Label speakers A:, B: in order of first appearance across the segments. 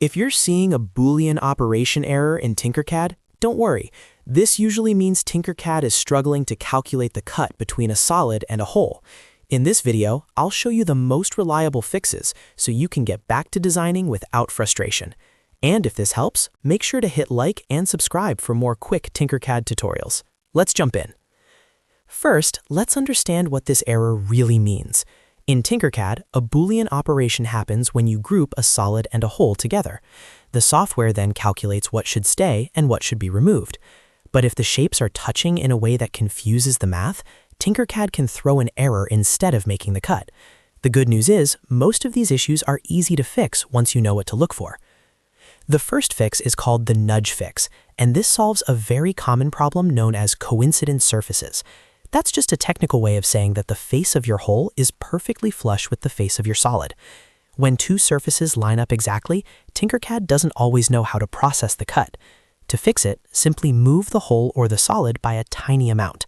A: If you're seeing a Boolean operation error in Tinkercad, don't worry. This usually means Tinkercad is struggling to calculate the cut between a solid and a hole. In this video, I'll show you the most reliable fixes so you can get back to designing without frustration. And if this helps, make sure to hit like and subscribe for more quick Tinkercad tutorials. Let's jump in. First, let's understand what this error really means. In Tinkercad, a Boolean operation happens when you group a solid and a hole together. The software then calculates what should stay and what should be removed. But if the shapes are touching in a way that confuses the math, Tinkercad can throw an error instead of making the cut. The good news is, most of these issues are easy to fix once you know what to look for. The first fix is called the nudge fix, and this solves a very common problem known as coincident surfaces. That's just a technical way of saying that the face of your hole is perfectly flush with the face of your solid. When two surfaces line up exactly, Tinkercad doesn't always know how to process the cut. To fix it, simply move the hole or the solid by a tiny amount.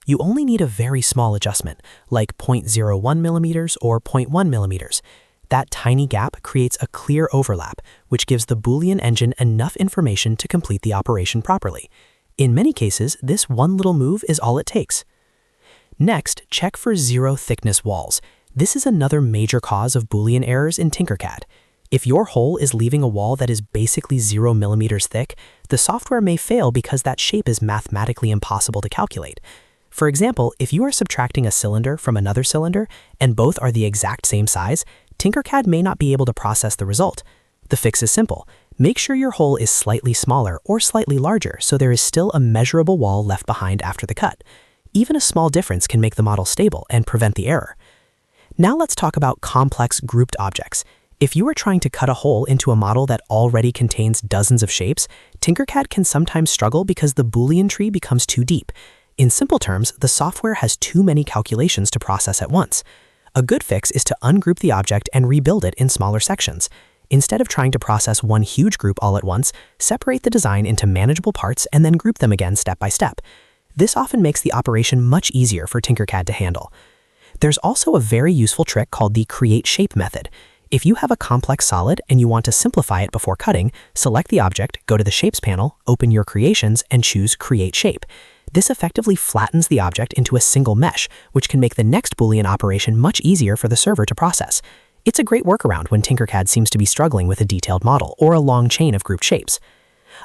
A: You only need a very small adjustment, like 0.01 millimeters or 0.1 millimeters. That tiny gap creates a clear overlap, which gives the Boolean engine enough information to complete the operation properly. In many cases, this one little move is all it takes. Next, check for zero thickness walls. This is another major cause of Boolean errors in Tinkercad. If your hole is leaving a wall that is basically 0 millimeters thick, the software may fail because that shape is mathematically impossible to calculate. For example, if you are subtracting a cylinder from another cylinder and both are the exact same size, Tinkercad may not be able to process the result. The fix is simple. Make sure your hole is slightly smaller or slightly larger so there is still a measurable wall left behind after the cut. Even a small difference can make the model stable and prevent the error. Now let's talk about complex grouped objects. If you are trying to cut a hole into a model that already contains dozens of shapes, Tinkercad can sometimes struggle because the Boolean tree becomes too deep. In simple terms, the software has too many calculations to process at once. A good fix is to ungroup the object and rebuild it in smaller sections. Instead of trying to process one huge group all at once, separate the design into manageable parts and then group them again step by step. This often makes the operation much easier for Tinkercad to handle. There's also a very useful trick called the create shape method. If you have a complex solid and you want to simplify it before cutting, select the object, go to the Shapes panel, open your creations, and choose Create Shape. This effectively flattens the object into a single mesh, which can make the next Boolean operation much easier for the server to process. It's a great workaround when Tinkercad seems to be struggling with a detailed model or a long chain of grouped shapes.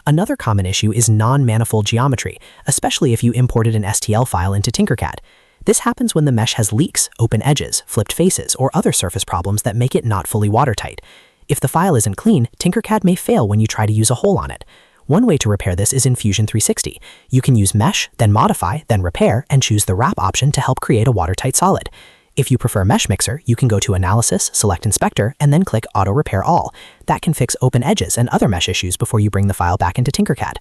A: Another common issue is non-manifold geometry, especially if you imported an STL file into Tinkercad. This happens when the mesh has leaks, open edges, flipped faces, or other surface problems that make it not fully watertight. If the file isn't clean, Tinkercad may fail when you try to use a hole on it. One way to repair this is in Fusion 360. You can use Mesh, then Modify, then Repair, and choose the Wrap option to help create a watertight solid. If you prefer Meshmixer, you can go to Analysis, select Inspector, and then click Auto Repair All. That can fix open edges and other mesh issues before you bring the file back into Tinkercad.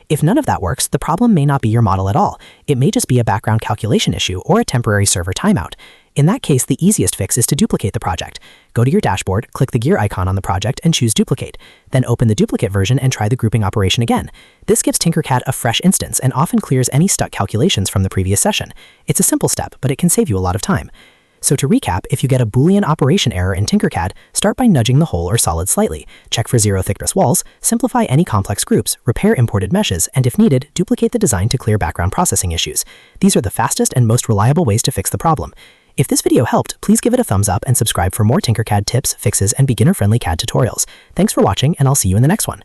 A: If none of that works, the problem may not be your model at all. It may just be a background calculation issue or a temporary server timeout. In that case, the easiest fix is to duplicate the project. Go to your dashboard, click the gear icon on the project, and choose Duplicate. Then open the duplicate version and try the grouping operation again. This gives Tinkercad a fresh instance and often clears any stuck calculations from the previous session. It's a simple step, but it can save you a lot of time. So to recap, if you get a Boolean operation error in Tinkercad, start by nudging the hole or solid slightly, check for zero thickness walls, simplify any complex groups, repair imported meshes, and if needed, duplicate the design to clear background processing issues. These are the fastest and most reliable ways to fix the problem. If this video helped, please give it a thumbs up and subscribe for more Tinkercad tips, fixes, and beginner-friendly CAD tutorials. Thanks for watching, and I'll see you in the next one.